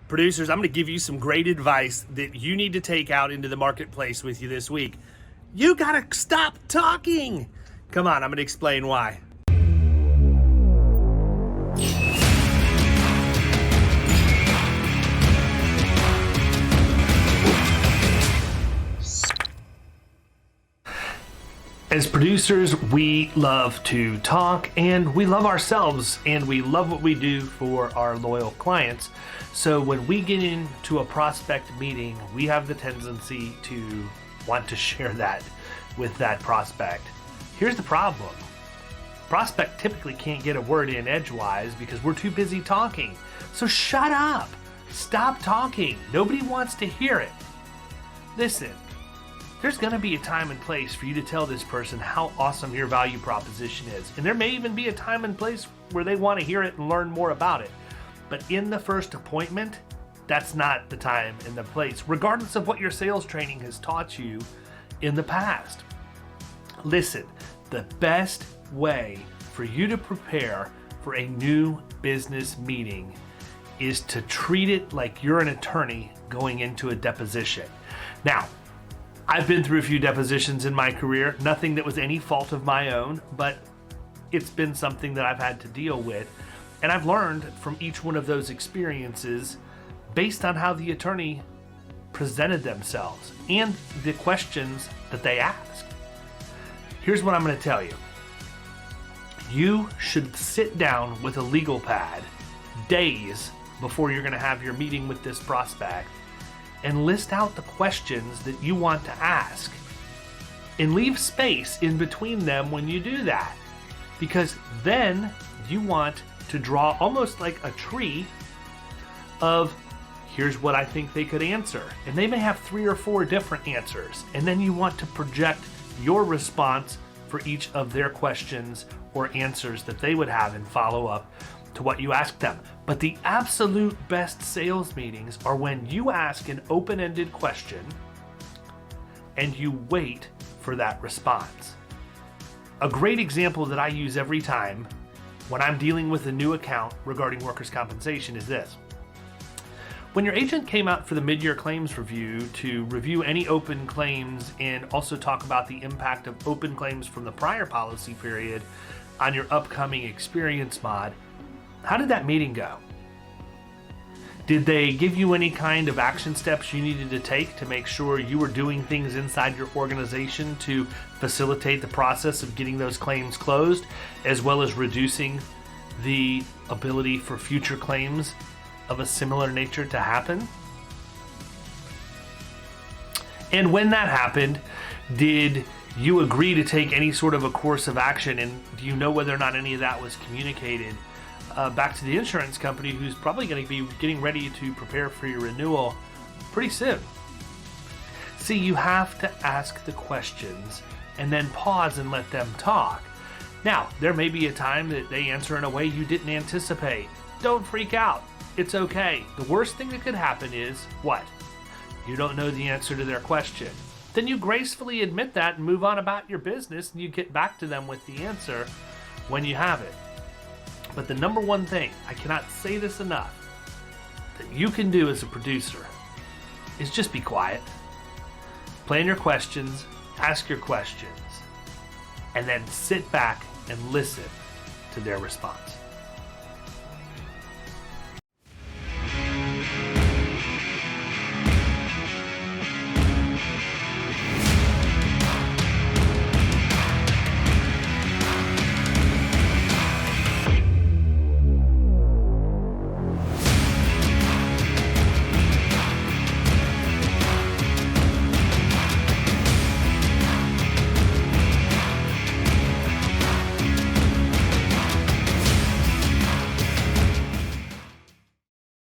Producers, I'm going to give you some great advice that you need to take out into the marketplace with you this week. You got to stop talking. Come on, I'm going to explain why. As producers, we love to talk, and we love ourselves, and we love what we do for our loyal clients. So when we get into a prospect meeting, we have the tendency to want to share that with that prospect. Here's the problem. Prospect typically can't get a word in edgewise because we're too busy talking. So shut up. Stop talking. Nobody wants to hear it. Listen. There's going to be a time and place for you to tell this person how awesome your value proposition is. And there may even be a time and place where they want to hear it and learn more about it. But in the first appointment, that's not the time and the place, regardless of what your sales training has taught you in the past. Listen, the best way for you to prepare for a new business meeting is to treat it like you're an attorney going into a deposition. Now, I've been through a few depositions in my career, nothing that was any fault of my own, but it's been something that I've had to deal with. And I've learned from each one of those experiences based on how the attorney presented themselves and the questions that they asked. Here's what I'm going to tell you. You should sit down with a legal pad days before you're going to have your meeting with this prospect and list out the questions that you want to ask. And leave space in between them when you do that. Because then you want to draw almost like a tree of, here's what I think they could answer. And they may have 3 or 4 different answers. And then you want to project your response for each of their questions or answers that they would have in follow-up to what you asked them. But the absolute best sales meetings are when you ask an open-ended question and you wait for that response. A great example that I use every time when I'm dealing with a new account regarding workers' compensation is this. When your agent came out for the mid-year claims review to review any open claims and also talk about the impact of open claims from the prior policy period on your upcoming experience mod, how did that meeting go? Did they give you any kind of action steps you needed to take to make sure you were doing things inside your organization to facilitate the process of getting those claims closed, as well as reducing the ability for future claims of a similar nature to happen? And when that happened, did you agree to take any sort of a course of action? And do you know whether or not any of that was communicated back to the insurance company, who's probably going to be getting ready to prepare for your renewal pretty soon? See, you have to ask the questions and then pause and let them talk. Now, there may be a time that they answer in a way you didn't anticipate. Don't freak out. It's okay. The worst thing that could happen is what? You don't know the answer to their question. Then you gracefully admit that and move on about your business, and you get back to them with the answer when you have it. But the number one thing, I cannot say this enough, that you can do as a producer is just be quiet. Plan your questions, ask your questions, and then sit back and listen to their response.